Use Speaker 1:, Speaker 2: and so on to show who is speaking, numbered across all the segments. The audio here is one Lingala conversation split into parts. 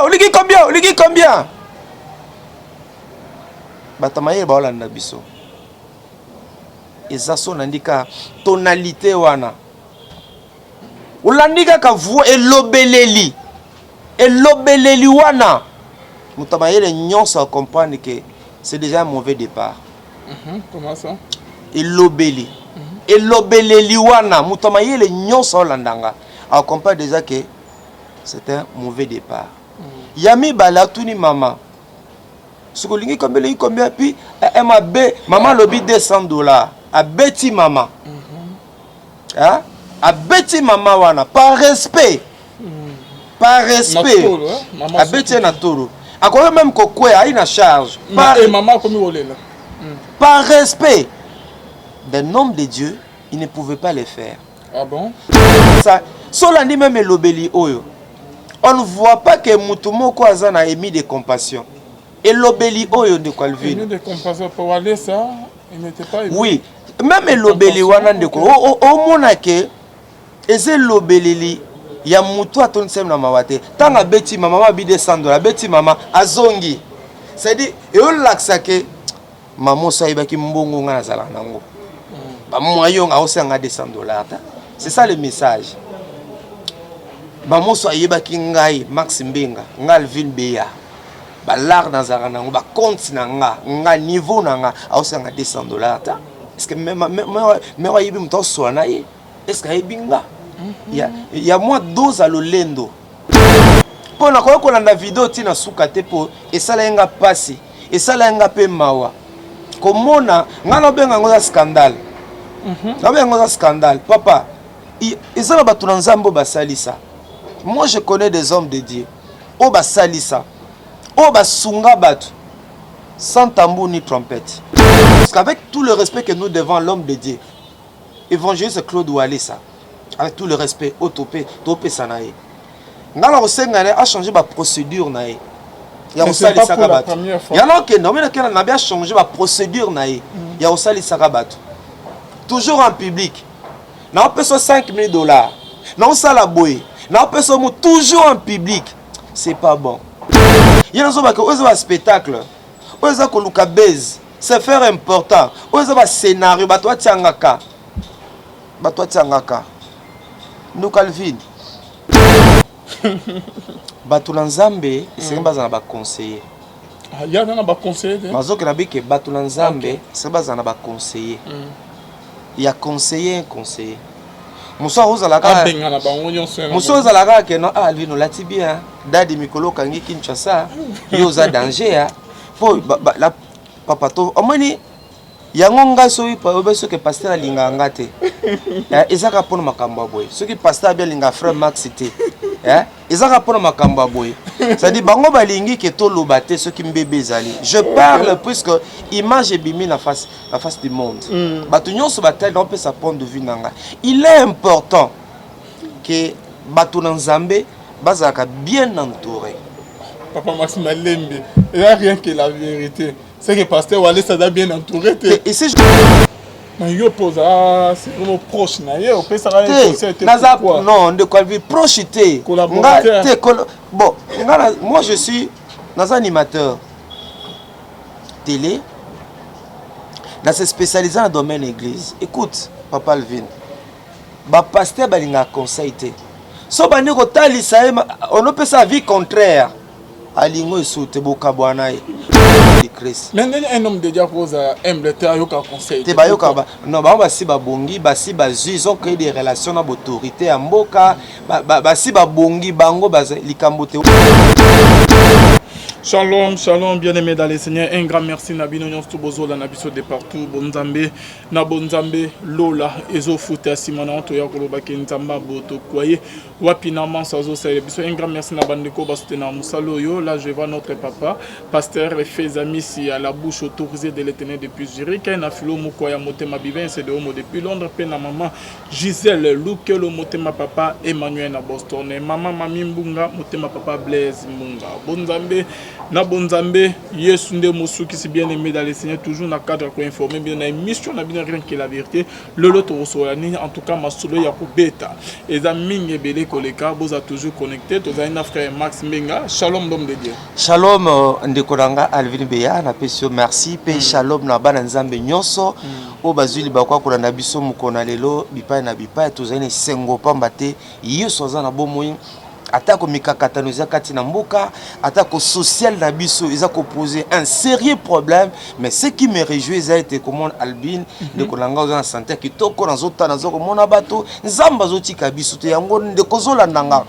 Speaker 1: Oligi combien? Batamaye ba olanda biso. Ezaso nandika tonalité wana. Olandika ka voix elobeleli. Elobeleli wana. Mutamaye les nyonso à comprendre que c'est déjà un mauvais départ.
Speaker 2: Comment ça?
Speaker 1: Elobeli. Elobeleli wana. Mutamaye les nyonso olandanga. À comprendre déjà que c'est un mauvais départ. Yami balatuni maman. Ce que l'ingi combien puis elle m'a bé maman lobby $200. A beti maman. Hein? A beti maman wana par respect. Par respect. A beti na toro. A quoi même quoi a une charge.
Speaker 2: Et maman comme là.
Speaker 1: Par respect. Des noms de Dieu, il ne pouvait pas les faire.
Speaker 2: Ah bon?
Speaker 1: Ça solandi même lobeli oyo. On ne voit pas que Moutoumoko Azan a émis de compassion. Et l'obéli oyo de Calvin.
Speaker 2: Émis de compassion pour aller ça, il n'était pas émis.
Speaker 1: Oui, même l'obéli wana de ko. Au monake, eze l'obéli ya mutu aton sem na mawate. Tanga beti mama bi $200, beti mama azongi. C'est-à-dire et on laksake maman so ibaki mbongo nga nazala nango. Ba moyo nga osanga $200. C'est ça le message. Maman so ayebaki ngai Max Mbenga ngalvin beya balar nazara nango ba compte na nga niveau na nga ausanga $200 ta est-ce que même ayebi mto so na ye est-ce que ayebinga ya moi 12 à lolendo pona ko na vidéo tina suka te po esala nga pasi esala nga pe mawa komona nga no benga ngoza scandale na benga ngoza scandale papa ezala batu na nzambo basalisa. Moi, je connais des hommes de Dieu. Oba salisa. Oba sunga batu. Sans tambour ni trompette. Parce qu'avec tout le respect que nous devons l'homme de Dieu, évangéliste Claude Oualissa, avec tout le respect, Otopé, Topé Sanae. Nala Osengane a changé ma procédure nae. Ya osali sakabat. Ya non que non, mais on a bien changé ma procédure nae. Ya osali sakabat. Toujours en public. Na on peut $5,000. Non ça la boye. Na personne toujours en public, c'est pas bon. Il y a un spectacle, c'est faire important. Il y a un scénario, nous Calvin. Batulanzambe, c'est un conseiller.
Speaker 2: Il y a un conseiller.
Speaker 1: conseiller. Il y a conseiller un conseiller. Muso ozalaka ke no alvino lati bien dadi mikolo kangi Kinshasa yo za danger po la papa to omoni yango nga so yi pa obeso ke pasteur alinga ngate ezaka pona makambo boy soki pasteur bien linga frère Max te ezaka pona makambo boy ça dit bango balingi ke to lobate soki mbebe zali je parle puisque image ebimi na face du monde batu nyonso batel on peut sa point de vue nanga il est important que batu na Nzambe bazaka bien entouré.
Speaker 2: Papa Max Malembe, il n'y a rien que la vérité, c'est que pasteur Oualissa doit bien entouré.
Speaker 1: Et si je
Speaker 2: yo pose c'est vraiment proche na ye, on peut ça
Speaker 1: non, de quoi vivre proche té. Bon, moi je suis dans un animateur télé. Dans se spécialisé dans le domaine église. Écoute, Papa Alvin, pasteur balinga conseil té. So bani ko talisa on peut sa vie contraire. Alingo esute bokabwana ye.
Speaker 2: Mais un homme de Dieu pose humble te ayoka conseil.
Speaker 1: Te bayoka ba non ba basi ba bongi basi ba ils ont créé des relations avec l'autorité à mboka basi ba bongi bango basa likambo te.
Speaker 2: Shalom, shalom, bien-aimés dans les Seigneurs. Un grand merci Nabino Nyons Tubozola Nabiso de partout. Bonzambe, Nabonzambe, Lola, Ezo Futa Simona, Toya Kolobaki Nzamba, Boto Kwaye, Wapina Mansazo Sayebiso. Un grand merci Nabandeko Bastena Moussaloyo. Là, je vois notre papa, pasteur et fils amis si à la bouche autorisée de l'éternel depuis Zurich. Un afilo Mukwaya Motema Bivin, c'est de Homo depuis Londres. Pena maman Gisèle, Loukelo Motema papa Emmanuel à Boston. Maman Mami Mbunga, Motema papa Blaise Mbunga. Bonzambe. na bonzambe Yesu nde mosu qui si bien aimé dans les Seigneur toujours na cadre pour informer bien na émission na bien rien que la vérité le loto rosolani en tout cas masolo ya ko beta et amis belé koleka boza toujours connecté to za frère Max Menga shalom l'homme de Dieu
Speaker 1: shalom ndekoranga Alvin Beya na pesio merci pe shalom na bana nzambe nyonso o bazuli bakwa ko na biso mukona lelo bipa na bipa to za sengo pamba te Yesu za na bomoyi atako mikakatano za kati na mboka atako social na biso ils a posé un sérieux problème mais ce qui me réjouit ça été comment Albin de kolanga za santé kitoko na zota na zoko mona bato nzamba zotika biso te yango de kozola ndanga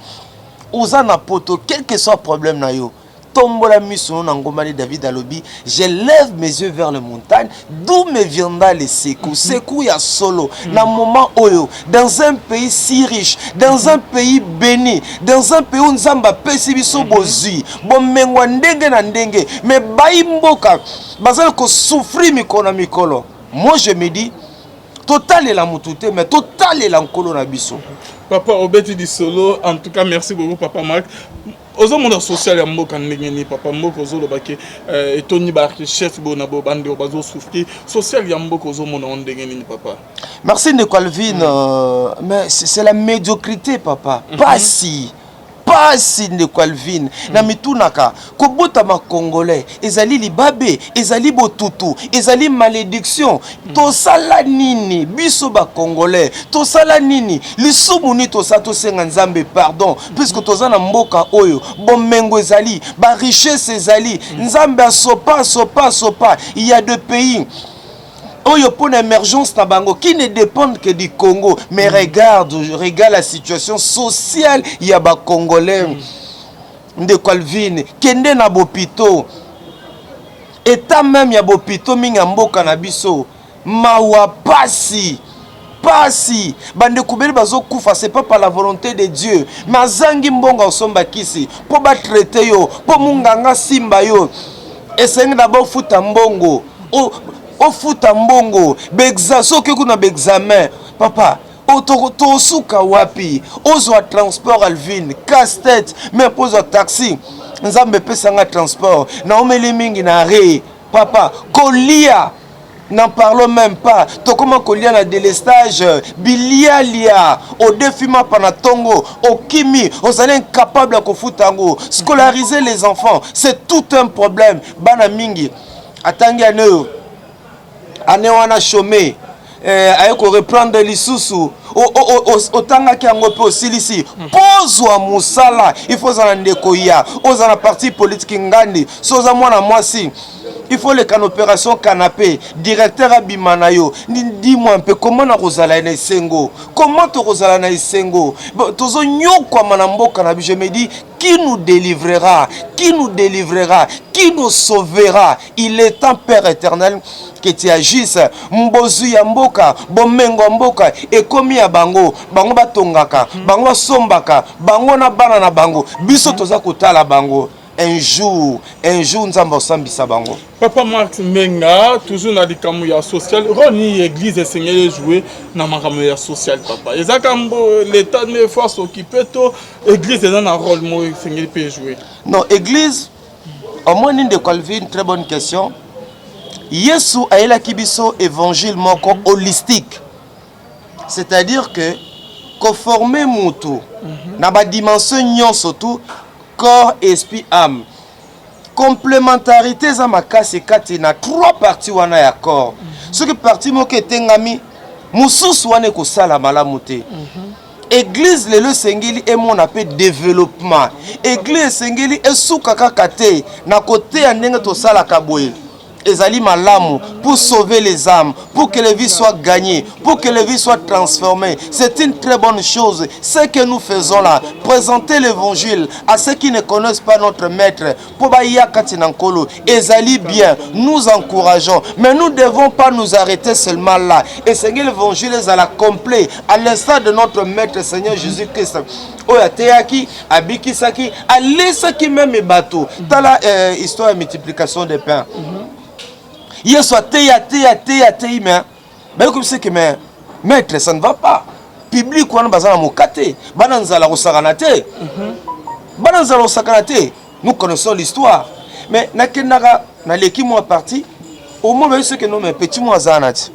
Speaker 1: oza na poto quel que soit problème na yo tombola miso na ngomani David alobi je lève mes yeux vers les montagnes d'où me viendra les secours secours ya solo na moment oyo dans un pays si riche dans un pays béni dans un pays où nzamba pesi biso bozui bomengwa ndenge na ndenge mais baimboka bazali ko souffrir mikolo mikolo moi je me dis total et la mutute mais total et l'encolo na biso
Speaker 2: papa obeti di solo en tout cas merci beaucoup papa Marc ozo monde social ya mboka ndenge ni papa mboka ozo lobake etoni ba chef bona bo bande bazo souffrir social ya mboka ozo mona ndenge ni papa
Speaker 1: merci de Calvin mais c'est la médiocrité papa pas si de Calvin na mitunaka kobota ma congolais ezali libabe ezali botutu ezali malédiction to sala nini biso ba congolais to sala nini lisumuni to sa to senga nzambe pardon puisque to za na mboka oyo bomengo ezali ba richesse ezali nzambe sopa il y a deux pays Oyo pour l'émergence tabango qui ne dépendent que du Congo mais regarde la situation sociale il y a ba congolais de Calvin kende na bopito état même ya bopito minga mboka na biso mawa pasi bande kubeli bazo kufa c'est pas par la volonté de Dieu mazangi mbonga osomba kisi po ba traiter yo po munganga simba yo esengi d'abord futa mbongo o futa mbongo soki kuna examen papa to suka wapi ozo transport Alvin casse-tête mais pose taxi nzambe pesanga transport na omeli mingi na re papa kolia n'en parlons même pas to comment kolia na délestage bilialia au défima panatongo au kimi aux allez incapable ko futango scolariser les enfants c'est tout un problème bana mingi atangi aneo ane wana chômé ayeko reprendre lisusu otanga ki yango pe osilisi pozwa musala il faut za ndeko ya oza na parti politique ngandi soza mwana mwasi il faut les opération canapé directeur abimanayo dis-moi un peu comment na kozala na isengo comment to kozala na isengo tozo nyokwa manamboka na je me dis qui nous délivrera qui nous sauvera il est temps Père éternel que tu agisses mbozu ya mboka bomengo mboka ekomi ya bango batongaka bango sombaka bango na bana na bango biso toza kotala bango un jour nzamba osambisa bango
Speaker 2: papa Max Menga toujours na dikamu ya social roni église esengeli jouer na makambo ya social papa ezakambo l'état ne force occupé to église eza na rôle mo esengeli peut jouer
Speaker 1: non église au moins de Calvin très bonne question Yesu aela kibiso évangile moko holistique c'est-à-dire que conformer mutu na ba dimension nyonso tout corps, esprit, âme. Complémentarité za makasi kati na trois parties wana ya corps. Ce qui partie moke tengami mususu wana ko sala malamu te. Église le sengeli et mon appel développement. Église sengeli esuka kaka te na côté ya ndenge to sala kaboye. Ezali malamu pour sauver les âmes, pour que les vies soient gagnées, pour que les vies soient transformées. C'est une très bonne chose. Ce que nous faisons là, présenter l'évangile à ceux qui ne connaissent pas notre maître. Pour Baya Katinankolo, Ezali bien, nous encourageons. Mais nous ne devons pas nous arrêter seulement là. Et Seigneur, l'évangile est à la complet, à l'instar de notre maître Seigneur Jésus-Christ. Oya teyaki, abikisaki, alesaki même bateau. Dans la histoire de multiplication des pains. Yesu ateya mais comme c'est que maître ça ne va pas public wana bazana mokate bananzala kosakanate nous connaissons l'histoire mais nakendaka na l'équipe moi parti au moins ce que nous mais petit moi zanati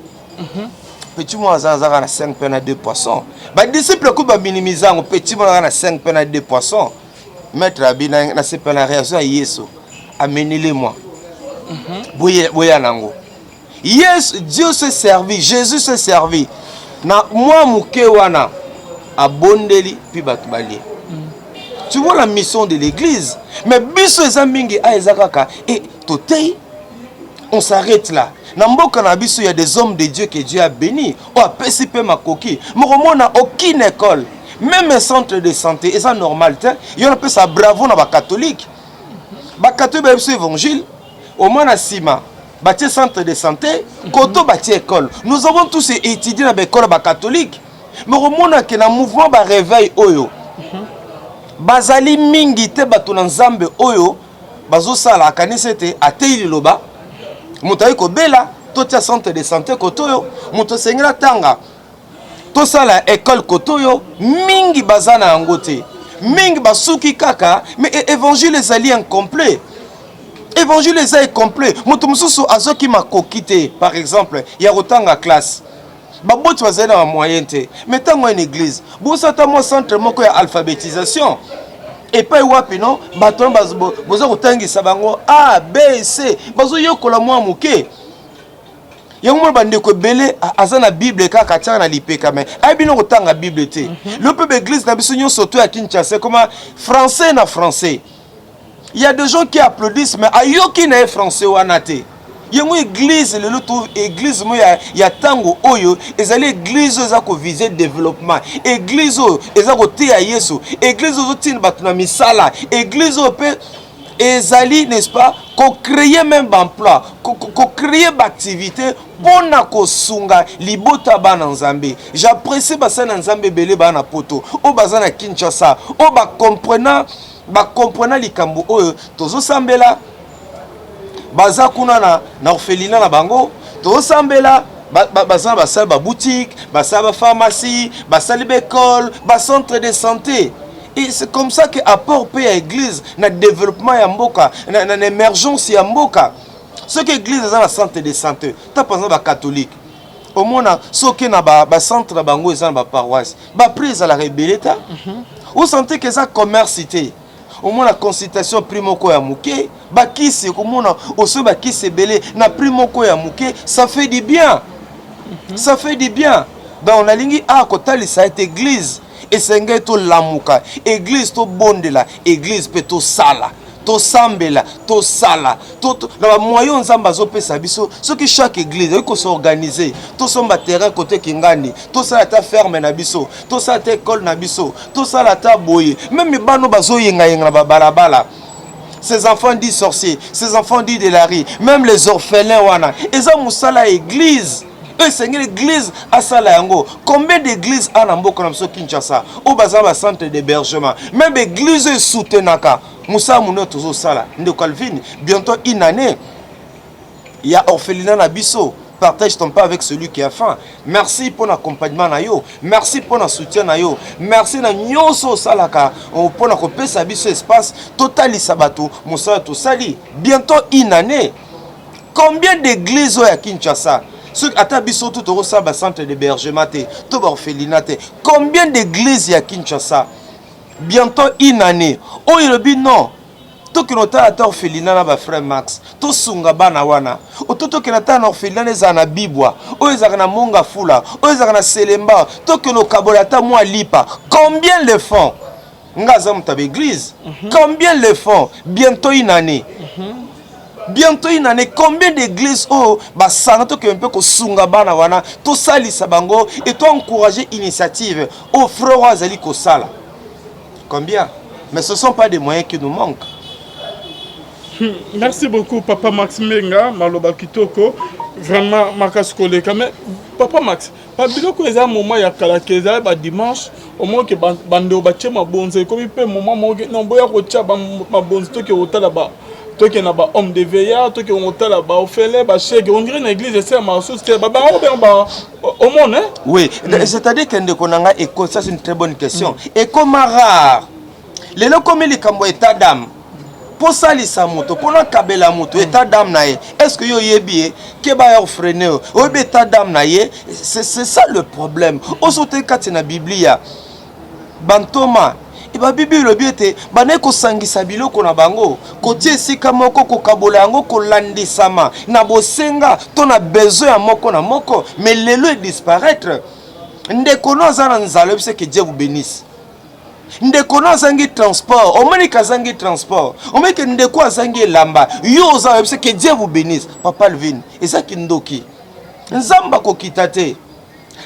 Speaker 1: petit moi zanzaka na 5 peine à 2 poissons ba disciple ko ba minimiser petit moi na 5 peine à 2 poissons mettre abina na c'est pas la réaction à Yesu amenez-les moi boya nango yes Dieu se servi Jésus se servi na moi muke wana abondeli puis batubali. Tu vois la mission de l'église mais biso ezamingi a ezakaka et totei on s'arrête là na mboka na biso il y a des hommes de Dieu que Dieu a béni o apesi pe makoki mokomona aucune école même un centre de santé et ça normal il y a un peu ça bravo na ba catholique ba biso évangile au moins na sima bâti centre de santé koto bâti école nous avons tous étudié dans l'école ba catholique mais remona que na mouvement ba réveil oyo bazali mingi te bato na nzambe oyo bazo sala kanisa te ateli loba motayi ko bela to tia centre de santé koto yo moto sengela tanga to sala école koto yo mingi bazana yango te mingi basuki kaka mais évangile ezali incomplet. Évangile est complet. Motomususu azoki makokite par exemple, il y a autant de classe. Baboti bazana na moyen te. Mais tango une église, bosata mo centre moko ya alphabétisation. Et pas wapi non, baton bozo kotangisa bango A B C, bazo yokola mwa muke. Yango bande ko belé azana Bible kaka tia na lipeka mais ay bino kotanga Bible te. Le peuple église na biso nyo soto ya Kinshasa comme français na français. Il y a des gens qui applaudissent, mais ayoki na français wanate. Yemo église le loto église mo ya tango oyo ezali église za ko viser développement. Église eza ko te ya Yesu. Église zo tin batuna misala. Église pe ezali n'est-ce pas ko créer même emploi, ko créer d'activité pona ko sunga libota bana nzambe. J'apprécie basana nzambe belé bana poto. O bazana Kinshasa, o ba comprenant likambo oyo tozo sambela baza kuna na orphelinat na bango tozo sambela baza basala ba boutique basala ba pharmacie basala ba école ba centre de santé et c'est comme ça que apport paye à église na développement ya mboka na émergence ya mboka ce que église eza na centre de santé ta par exemple ba catholique au moins soki na ba centre na bango eza na ba paroisse ba prise à la rebeleta vous sentez que ça commerce cité au moins la consultation primoko ya muke bakisi komona oso bakisi belé na primoko ya muke ça fait du bien ça fait du bien dans la ligne a kotali ça est église et senge to lamuka église to bondela église pe to sala to sambela to sala to na moyen nzamba zo pesa biso ce que chaque église il faut s'organiser to somba terrain côté kingani to sala ta ferme na biso to sala ta école na biso to sala ta boye même bano bazo yenga yenga na balabala ces enfants dits sorciers ces enfants dits de la rue même les orphelins wana eza musala église eux c'est l'église à sala yango combien d'églises en mboka na biso Kinshasa au bazaba centre d'hébergement même église soutenaka Moussa Mouno Tozo Sala, Ndo Calvin, bientôt une année, il y a orphelinat Nabiso. Partage ton pas avec celui qui a faim. Merci pour l'accompagnement nayo. Merci pour le soutien nayo. Merci na nyonso salaka. Pour na kopé sa biso espace total sabato. Moussa to sali. Bientôt une année. Combien d'églises au Kinshasa? Ceux à biso tout au centre d'hébergement tout orphelinat. Combien d'églises à Kinshasa? Bientôt une année. Oh, il dit non. Tout que nous avons orphelinat na ba frère Max. Tout sunga bana wana. O tout que nous avons orphelinat za na Bibwa. O ezaka na Monga Fula. O ezaka na Selemba. Tout que nous kabolata moi lipa. Combien le font? Ngaza mutabe église. Combien le font? Bientôt une année. Bientôt une année. Combien d'églises oh ba sana to que un peu ko sunga bana wana. To sali sabango et to encourager initiative. Oh frère azali ko sala. Combien? Mais ce ne sont pas des moyens qui nous manquent.
Speaker 2: Merci beaucoup, Papa Max Menga, Maloba Kitoko. Vraiment, Makas Koleka. Mais, Papa Max, pas biloko eza moment ya kalakeza ba dimanche, au moins que bando bache ma bonze, comme il peut moment non boya ko tia ba ma bonze to ke otala ba. To ke na ba homme de veillard, to ke otala ba ofele ba chèque, on dirait une église c'est ma source ba au monde hein?
Speaker 1: Oui, c'est-à-dire que ndekonanga éco ça c'est une très bonne question. Et comme rare. Les locaux comme les cambo état d'âme. pour salisa moto, pour na kabela moto, état d'âme na ye. Est-ce que yo yebi ke ba yo freiner o état d'âme na ye? C'est ça le problème. Au sote kati na Biblia bantoma et ba Bible le biete bane ko sangisa biloko na bango ko tie sika moko ko kabola yango ko landisama na bosenga to na besoin ya moko na moko, mais lelo disparaître. Ndeko no azana nzalo bise que Dieu vous bénisse. Ndeko no azangi transport, omani kazangi transport, omani ke ndeko azangi lamba, yo oza bise que Dieu vous bénisse. Papa Lvin, eza kindoki. Nzamba ko kitate.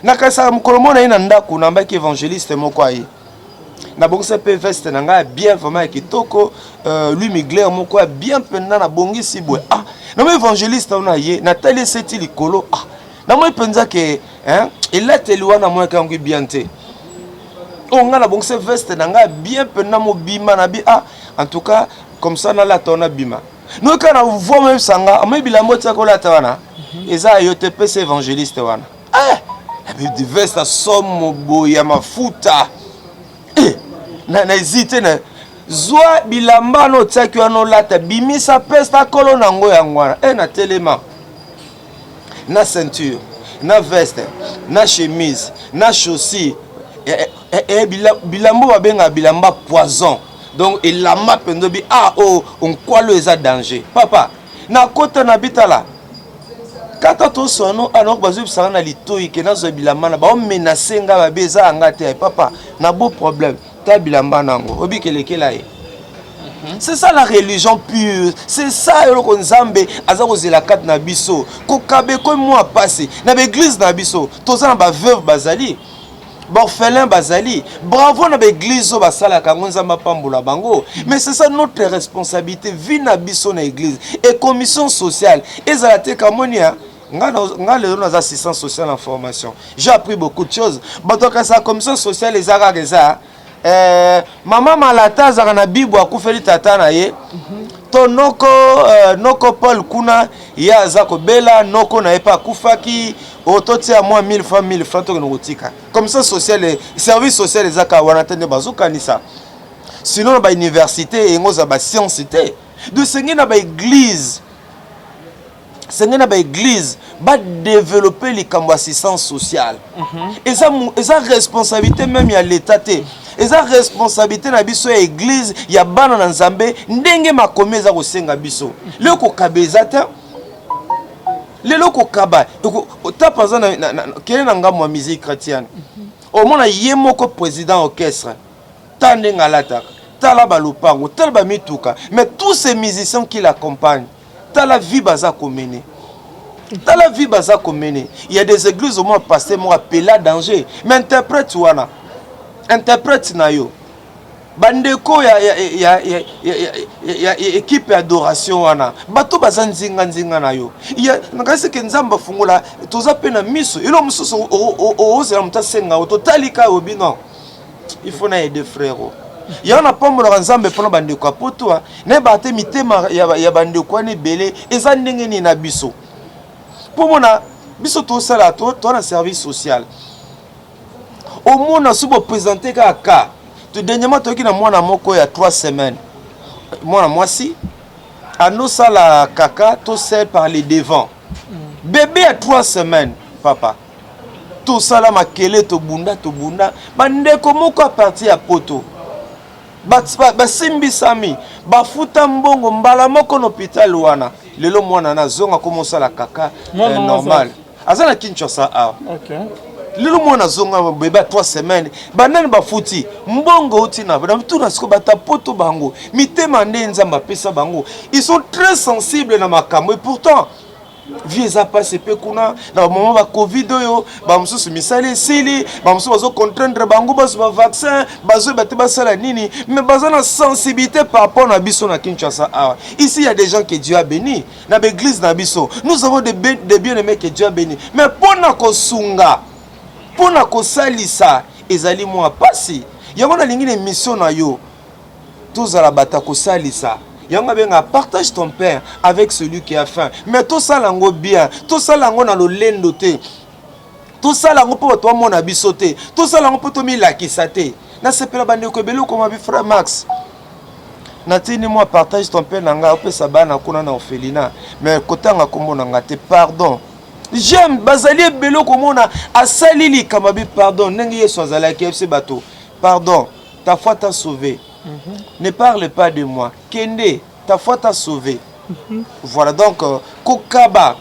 Speaker 1: Nakasa mkolomona ina ndaku namba ki évangéliste moko ayi. Na bongisa pe veste nanga bien vraiment kitoko, lui migler moko bien penna na bongisi boy. Ah, na mo évangéliste on aye, na tali seti likolo. Ah, na mo penza ke hein, il a teliwa na mo kangi bien te. On a la bongisa veste nanga bien penna mo bima na bi ah, en tout cas comme ça na la tona bima. Nous quand on voit même sanga, on met bilambo tsa ko la tawana. Eza yo te pese évangéliste wana. Ah, la veste somme boya mafuta. Na hésité na zwa bilamba no tsaki wana lata bimisa pesta kolo nango yangwana na telema na ceinture na veste na chemise na chaussures bilambo babenga bilamba poison donc elamba pendo bi ah oh on kwalo eza danger papa na kota na bitala kata to sono alors bazu bisanga na litoi ke na zo bilamba na ba menacer nga ba beza anga te papa na beau problème. C'est ça la religion pure. C'est ça que Nzambe azakoze la carte na biso. Ko kabe ko moi passé na l'église na biso. Toza na veuve bazali. Orphelin bazali. Bravo na l'église ba sala ka Nzamba pambola bango. Mais c'est ça notre responsabilité vie na biso na église et commission sociale. Ezalate kamonia les assistants sociaux en formation. J'ai appris beaucoup de choses. Batoka sa commission sociale les arageza. Maman malata zana bibo akufeli tata na ye to noko Paul kuna ya zako bela noko na epa kufaki ototi a moi 1000 francs to ngotika comme ça social service social ezaka wana tende bazuka nisa sinon ba université et ngoza ba science té de sengi na ba église va développer les camps d'assistance sociale. Et ça responsabilité même il y a l'état. Et ça responsabilité na biso ya église ya bana na Nzambe ndenge makomeza ko senga biso. Le ko kabezata le loko kaba ta paza na kele na ngamo musique chrétienne. Au mona yemoko président orchestre. Tande ngalata. Tala balupango, tala ba mituka. Mais tous ces musiciens qui l'accompagnent, ta la vie baza komene. Dans la vie baza komene. Il y a des églises où moi pasteur moi appelé à danger. Mais interprète wana. Interprète na yo. Bandeko ya équipe d'adoration wana. Bato baza nzinga na yo. Il y a ngasi ke Nzamba fungola toza pe na miso. Ilo mususu oze na mutasenga ototalika obino. Il faut na aider frère. Il y a un pomme de Nzambe pour bandeko apoto na bate mitema ya bandeko ni belé eza ndenge ni na biso. Pour moi, biso to sala to na service social. Au moins on subo présenter ka cas. Tout dernièrement to ki na mwana moko ya 3 semaines. Mwana mwasi ano sala kaka to sel par les devants. Bébé à 3 semaines papa. To sala makele to bunda bandeko moko a partir ya poto. Ba simbi sami ba futa mbongo mbala moko na hôpital wana. Lelo mwana na zonga commencer la kaka normal. Azana Kinshasa a. OK. Lelo mwana zonga bébé 3 semaines. Banani ba futi mbongo utina. Ba tuna siko bata poto bango. Mitema nde Nzamba pesa bango. Ils sont très sensibles na makambo et pourtant visa passe pe kuna na moment ba covid yo ba mususu misali sili ba mususu bazo contraindre bango bazo ba vaccin bazo bate basala nini mais bazana sensibilité par rapport na biso na Kinshasa. Ici il y a des gens que Dieu a béni na l'église na biso nous avons des bien-aimés que Dieu a béni mais pona ko sunga pona ko salisa ezali mo apasi yango na lingine mission na yo tous à la bata ko salisa. Partage ton pain avec celui qui a faim. Mais tout ça lango bien, tout ça lango na lo lendoté. Tout ça lango pour toi mon abisoté. Tout ça lango pour toi mi la kisate. Na sepela bande ko belo comme frère Max. natini moi partage ton père nanga opesa bana kuna na orphelinat mais kotanga kombo nanga te pardon j'aime bazali ebelo komona asali likama bi pardon ndenge yesu azalaki fc bato pardon ta foi t'a sauvé ne parle pas de moi kende ta foi t'a sauvé voilà donc kokaba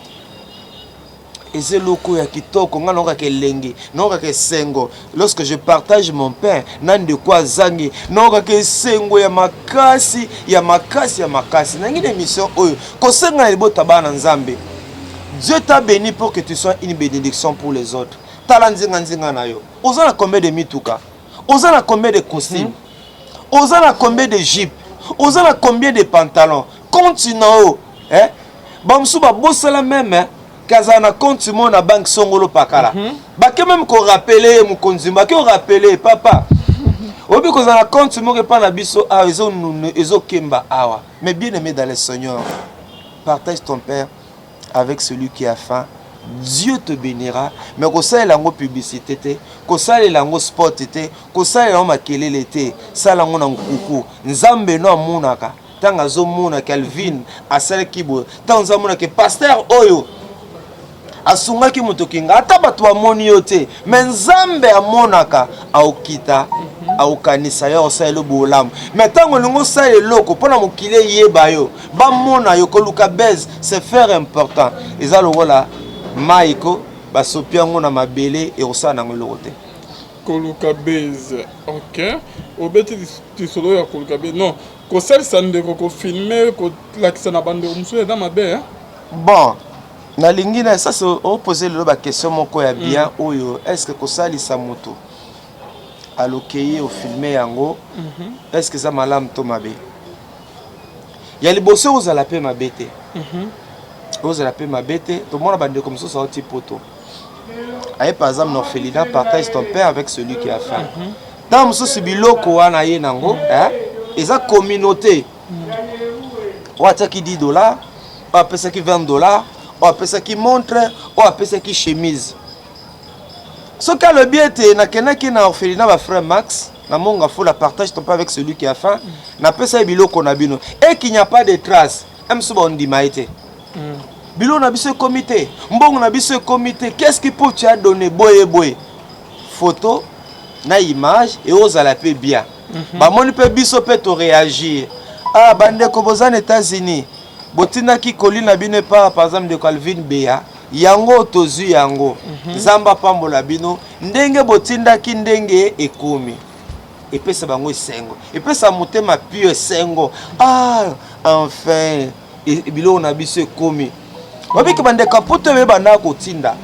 Speaker 1: eze loko ya kitoko nga noka ke lengi noka ke sengo lorsque je partage mon pain nande kwa zangi noka ke sengo ya makasi ya makasi ya makasi nangine mission oyo kosenga libota bana nzambe. Dieu t'a béni pour que tu sois une bénédiction pour les autres. Tala nzinga nzinga na yo. Ozana combien de mituka? Ozana combien de costumes? Ozana combien de jeeps? Ozana combien de pantalons? Continue hein? Bamsu ba bosala même hein? Kazana compte na banque songolo pakala. Bake même ko rappeler mu konzimba ke rappeler papa. Obi kozana compte mo ke pa na biso a ezo kemba awa. Mais bien aimé dans le Seigneur, partage ton père avec celui qui a faim. Dieu te bénira. Mais ko sala lango publicité te, ko sala lango sport te, ko sala lango makelele te, sala lango na nkuku. Nzambe no amunaka. Tanga zo muna Calvin asala kibo. Tanga zo muna ke pasteur oyo asungaki mutokinga ata bato amoni yo te me nzambe amonaka aokita aokanisa yo osala bolamu me ntango olingi osala eloko mpona mokili eyeba yo bamona yo koluka base c'est faire important eza lokola maiko basopi yango na mabele ekosala nango eloko te
Speaker 2: koluka base ok obeti tisolo ya koluka base non kosalisa ndeko kofilme kolakisa na bandeko mosusu eza mabe
Speaker 1: bon nalingi na ça c'est poser le question moko ya bien oyo est-ce que kosalisa moto alokeye au filmer yango est-ce que ça malamu to mabe ya liboso ozala pe mabete ozala pe mabete to mona bande comme ça ça oti poto aye par exemple l'orphelinat partage ton père avec celui qui a faim dans mosusu biloko wana ye nango hein eza communauté wataki $10 ou apesaki $20 ou apesaki montre ou apesaki chemise. Ce cas le bien était na kenaki na orphelinat ba frère Max na monga faut la partage ton pas avec celui qui a faim na pesa biloko na bino et qu'il n'y a pas de traces emso ba ondima été bilo na biso comité mbongo na biso comité qu'est-ce qu'il peut tu as donné boye photo na image et ozala pe bien ba moni pe biso pe to réagir ah bande ko bozana États-Unis botina ki kolina bino par exemple de Calvin Bea yango tozu yango zamba pambola bino ndenge botinda ki ndenge ekomi epesa bango esengo epesa motema pio esengo ah enfin bilo na biso ekomi babiki bande kapoto be banda kotinda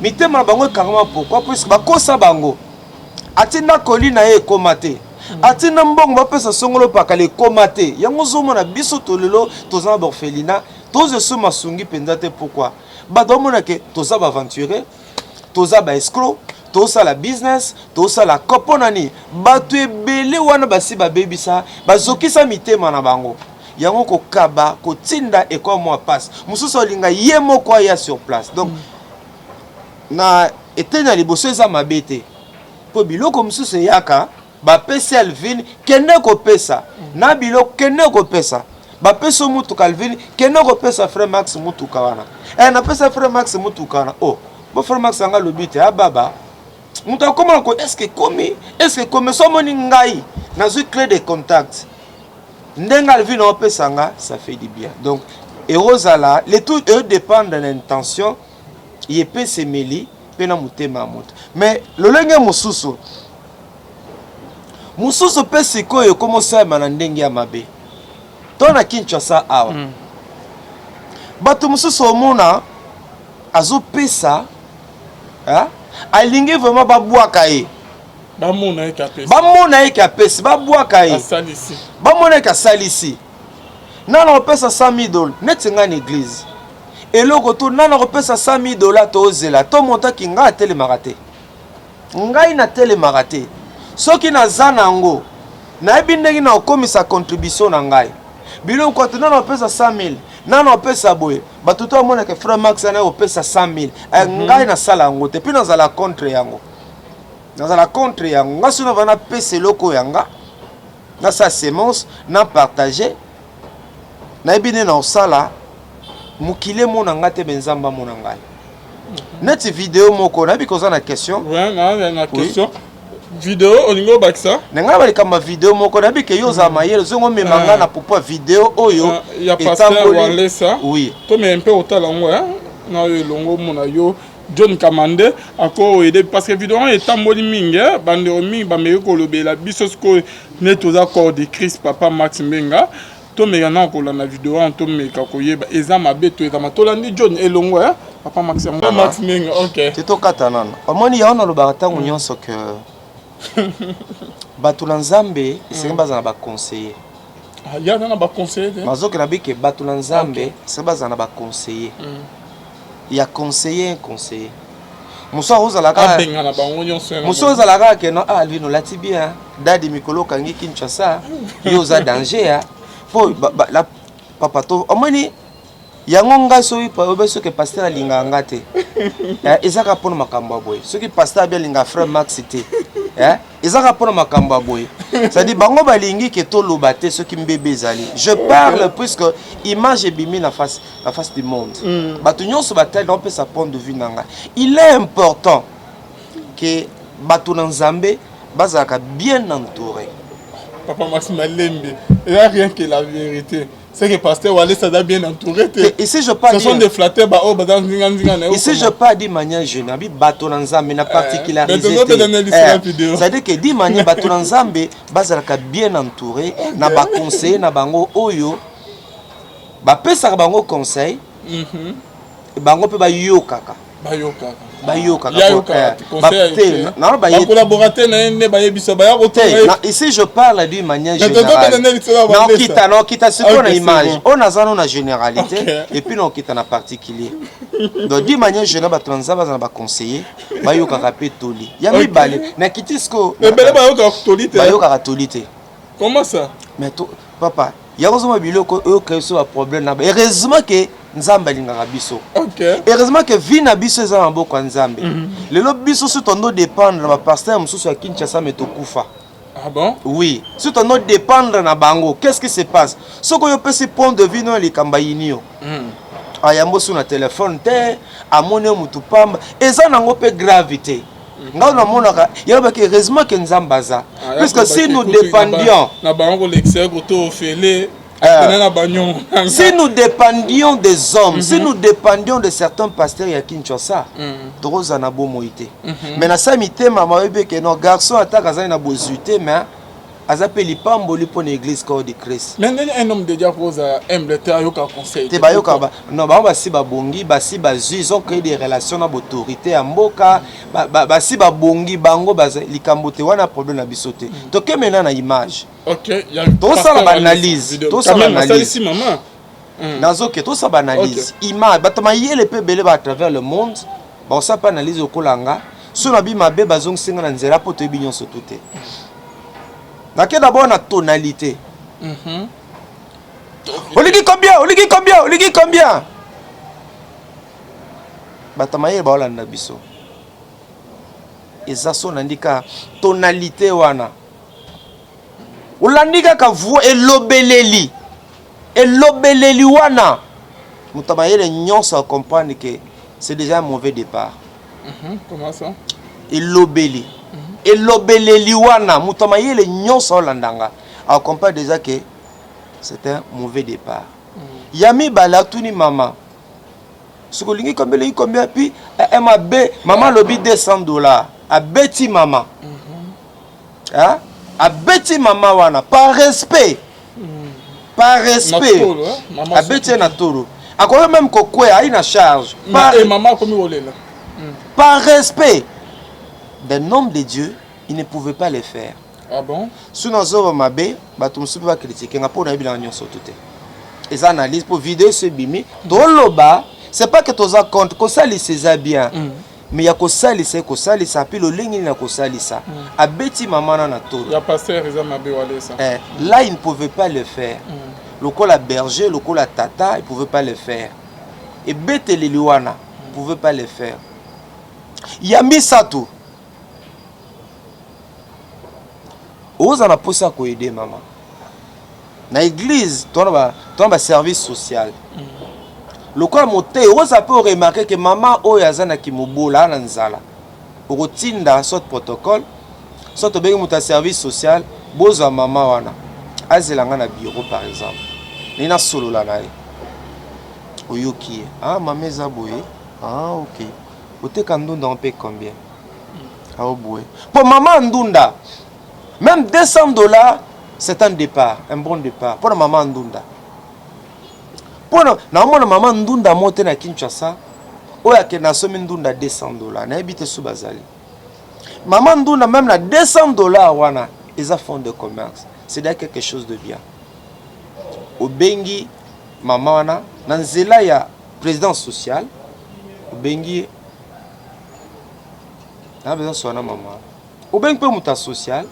Speaker 1: mitema na bango karama pourquoi parce que bakosa bango atinda kolina e ekomate atina mbongo bapesa songolo pakale komate yango zomona biso tolelo tozana orphelinat toze soma sungi penza te pourquoi bato mona ke toza ba aventurer toza ba escroc toza la business toza la koponani bato ebele wana basi ba bebisa bazokisa mitema na bango yango ko kaba ko tinda e ko mo passe mususu olinga ye moko ya sur place donc na etena liboso eza mabete po biloko mususu yaka ba pesa Alvin kene ko pesa na bilo kene ko pesa ba pesa mutu Calvin kene ko pesa frère Max mutu kawana na pesa frère Max mutu kawana oh bo frère Max anga lobite baba mutu akoma ko est-ce que comme so moni ngai na zu clé de contact ndenga Alvin o pesa nga ça fait du bien donc erozala les tout eux dépendent de l'intention yepe semeli pena mutema mutu mais le lenge mususu mususu pe sikoyo komo sama na ndenge ya mabe tona Kinshasa awa bato mususu omona azo pesa alingi vraiment babwaka ye
Speaker 2: bamona ye ka pesa babwaka ye bamona ye ka salisi nana opesa $100,000 neti nga na église eloko to nana opesa $100,000 to ozela to montaki nga atelemaka te ngai na telemaka te soki naza nango nayebi ndenge na okomisa contribution na ngai biloko to nana opesa 100,000 nana opesa boye bato to amona ke frère Max na opesa 100,000 ngai na sala yango te puis nazala contre yango ngasi na vana pesa eloko yanga
Speaker 1: na sa sémence na partager na ebine na osala mukile mona ngate benzamba mona ngai net vidéo moko na bikoza na question
Speaker 2: ouais na question vidéo olingo bakisa
Speaker 1: nga bali kama vidéo moko na bike yo za mayele zongo memanga na popo vidéo oyo
Speaker 2: ya pasteur Walesa
Speaker 1: oui
Speaker 2: to me un peu otala ngo na yo longo mona yo John Kamande ako aider parce que vidéo est tamboli mingi bande mingi ba meko kolobela biso sko netoza corps de Christ papa Max Mbenga to me yana ko la na vidéo to me ka koyeba eza mabe to eza matolandi John elongo papa Max Mbenga OK
Speaker 1: c'est to katana omoni ya ona lo baratango nyonso que bato na nzambe esengi baza na baconseiller
Speaker 2: ya na baconseiller
Speaker 1: mazoke na bike bato na nzambe esengi baza na baconseiller ya conseiller muso ozalaka muso ozalaka ke no alvino lati bien dadi mikolo kangi Kinshasa yo za danger po la papa to omoni yango nga soki soki pasteur alinga nga te ezaka mpona makambo boye soki pasteur abi alinga frère Max te ezaka mpona makambo boye c'est-à-dire bango balingi ke toloba te soki mbebe ezali je parle puisque image ebimi na face du monde bato nyonso batali na opesa point de vue nanga il est important que bato na nzambe bazalaka bien entouré
Speaker 2: papa Max Malembe il n'y a rien que la vérité c'est que pasteur Walesa a bien entouré.
Speaker 1: Ici je parle.
Speaker 2: Ce sont des flatteurs
Speaker 1: ici je parle d'une manière générale, bato na nzambe na particularisé. C'est-à-dire que d'une manière bato na nzambe bazalaka bien entouré na ba conseiller na bango oyo ba pesa bango conseil. Bango pe ba yokaka. Ici je parle d'une manière générale. Non, quitte à image. On a une généralité et puis on quitte en particulier. Donc d'une manière générale, on va conseiller.
Speaker 2: Comment ça?
Speaker 1: Mais papa, il y a un problème. Heureusement que Nzamba lingaka biso. Heureusement que vie na biso eza maboko ya Nzambe. Lelo biso si tondo dépendre na pasteur mususu ya Kinshasa metokufa.
Speaker 2: Ah bon?
Speaker 1: Oui. Si tondo dépendre na bango, qu'est-ce qui se passe? Soko yo pesi point de vue no likamba yinio. Ayambo sur na téléphone te, amone mutu pamba, eza nango pe gravité. Nga na monaka, yaba que heureusement que Nzamba za. Puisque si nous dépendions
Speaker 2: na bango l'exer goto ofele
Speaker 1: si nous dépendions des hommes, si nous dépendions de certains pasteurs à Kinshasa, tous en abo moïté. Mais na samité maman ebe que nos garçons attaquent à na bozuté mais azapeli pamboli pour l'église corps de Christ.
Speaker 2: Mais un homme de Dieu pose humble te ayoka conseil.
Speaker 1: Te bayoka ba non ba basi ba bongi basi bazu ils ont créé des relations na autorité à mboka basi ba bongi bango baza likambote wana problème na bisoté. To ke mena na image.
Speaker 2: OK, il y a
Speaker 1: tout ça l'analyse. Tout ça l'analyse.
Speaker 2: Ici maman.
Speaker 1: Nazoke tout ça analyse. Image batama yele pe belé à travers le monde. Ba ça pas analyse okolanga. So na bi mabe bazong singa na nzela po to binyon so touté. Naké d'abord la tonalité. Oligi combien? Batamaye ba olanda biso. Eza so nandika tonalité wana. Olandika ka voix elobeleli. Elobeleli wana. Mutamaye les nyonso à comprendre que c'est déjà un mauvais départ.
Speaker 2: Comment ça?
Speaker 1: Elobeli. Et l'obeleli wana mutamaye le nyonso landanga a comprendre déjà que c'est un mauvais départ. Yami bala tuni mama sokolingi combien puis MAB maman lobi $200 a beti mama hein a beti mama wana par respect a beti na toro a quand même kokwe a une charge
Speaker 2: maman comme olela
Speaker 1: par respect d'un homme de Dieu, il ne pouvait pas le faire.
Speaker 2: Ah bon?
Speaker 1: Si nous avons mabé, batum subi va critiquer, n'a pas na bilan sur tout. Et ça analyse pour vidéo ce bimi. Dans le bas, c'est pas que tu as compte que ça c'est bien. Mais il y a que ça puis le ligne il y a que ça a beti maman na toro.
Speaker 2: Il y a pasteur Reza Mabé Walesa.
Speaker 1: Là il ne pouvait pas le faire. Le col à berger, le col à tata, il pouvait pas le faire. Et bete les liwana, il pouvait pas le faire. Yambi Sato. Oza na posa ko aider maman. na église ton ba service social le quoi monter on peut remarquer que maman oyo azana ki mobola na nzala pour tinda soit protocole soit obengi muta service social boza maman wana azelanga na bureau par exemple nina solo la nae oyoki ah maman eza boye ah OK oteka ndunda on paie combien ah boye pour maman ndunda même $200 c'est un départ un bon départ pour la maman ndunda pour na maman ndunda moté na Kinshasa oya ke na somi ndunda $200 na ebite sous bazali maman ndunda même na $200 wana ils a fond de commerce c'est là quelque chose de bien au bengi maman wana na nzela ya président social au bengi na besoin sona maman au bengi pe muta social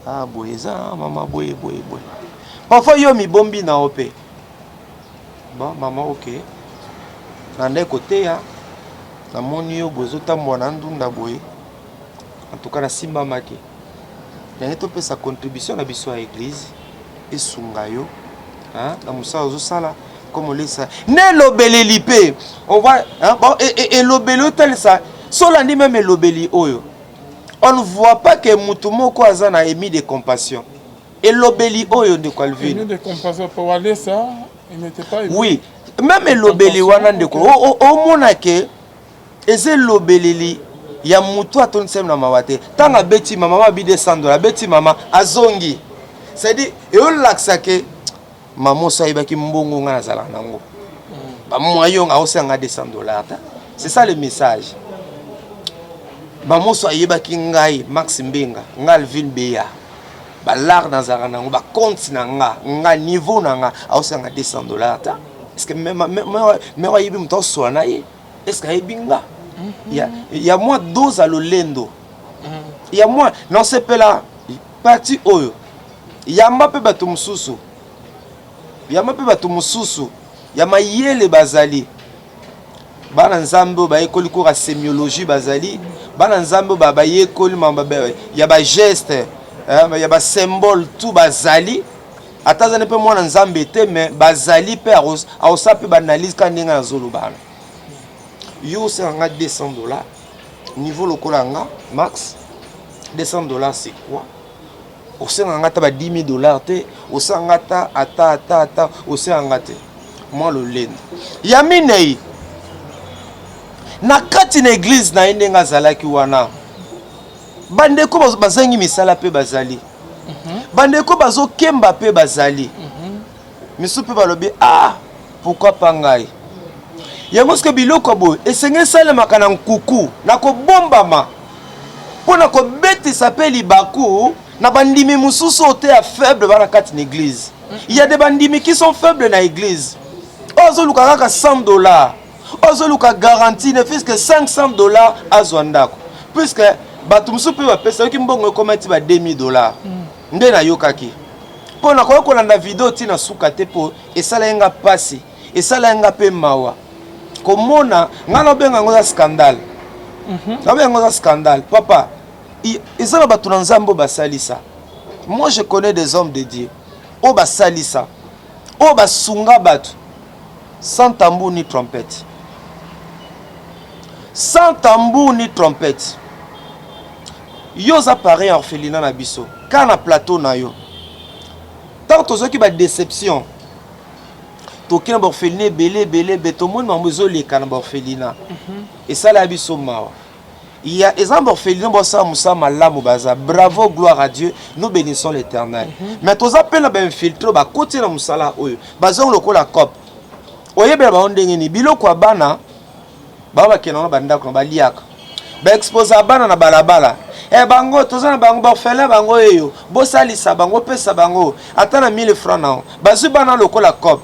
Speaker 1: ah boye ça maman boye parfois yo mi bombi na opé bon maman OK na ndé côté ya na moni yo bozo tambona ndunda boye en tout cas na simba maki na to pe sa contribution na biso à église et sungayo hein na musa ozo sala comme lesa ne lobeleli pe on va hein bon et lobelo tel ça solandi même lobeli oyo on ne voit pas que mutu moko azana émis de compassion et lobeli oyo de Calvin
Speaker 2: émis de compassion pour aller ça il n'était pas émis.
Speaker 1: Oui même lobeli wana ndeko o mona ke eze lobeleli ya mutu atonsem na mawate tanga beti mama bi $200 beti mama azongi c'est dit et on laksa ke maman so ibaki mbongo nga nazala nango ba moyo nga osanga $200 c'est ça le message ba moso ayebaki ngai Max Mbenga ngalvin beya ba lar nazala nango ba compte na nga niveau na nga osanga $200 ta est-ce que même ayebi mto so na ye est-ce que ayebinga ya moi dose à l'olendo ya moi non c'est pas là parti oyo ya mape bato mususu ya mape bato mususu ya mayele bazali bana nzambe ba ekoli ko sémiologie bazali bana nzambe ba yekoli mamba ya ba geste ya ba symbole tout bazali atazane pe mwana nzambe te mais bazali pe aosa pe banalise kaninga na zolo bana yo c'est un $200 niveau lokola nga max $200 c'est quoi au sein en gata ba $10,000 te au sein ngata ata au sein ngate moi le lend yaminei na kati na église na ndenga zalaki wana bandeko bazangi misala pe bazali bandeko bazo kemba pe bazali misu pe balobi ah pourquoi pas ngai yango ce que biloko boy esenge sala makana nkuku na ko bombama pona ko betisa pe libaku na bandimi mususu ote ya faible bana kati na église il y a des bandimi qui sont faibles na église ozo luka kaka $100 ozo luka garantie ne fils que $500 azwandako puisque bato mususu pe bapesa ki mbongo ekomati ba $2,000 nde na yokaki pona ko kolanda video tina suka te po esala yenga pasi esala yenga pe mawa komona ngana benga ngoza scandale benga ngoza scandale papa ezala bato na nzambo basalisa moi je connais des hommes de Dieu o basalisa o basunga bato sans tambour ni trompette sans tambour ni trompette yo za pareil orphelinat na biso kana plateau na yo tant tozoki ba déception tokina borphelinat belé tout le monde mamuzo le kana borphelinat et ça la biso mawa il y a des orphelinats bossa musa malamu baza bravo gloire à Dieu nous bénissons l'Éternel mais tous appels na ben filtre ba côté na musala oyo bazong lokola cop oyebela ba ondenge ni biloko bana baba kenana bandako na baliaka ba expose bana na balabala bango tozana bango borphelin bango eyo bosalisa bango pesa bango atana 1000 francs na bazu bana lokola cop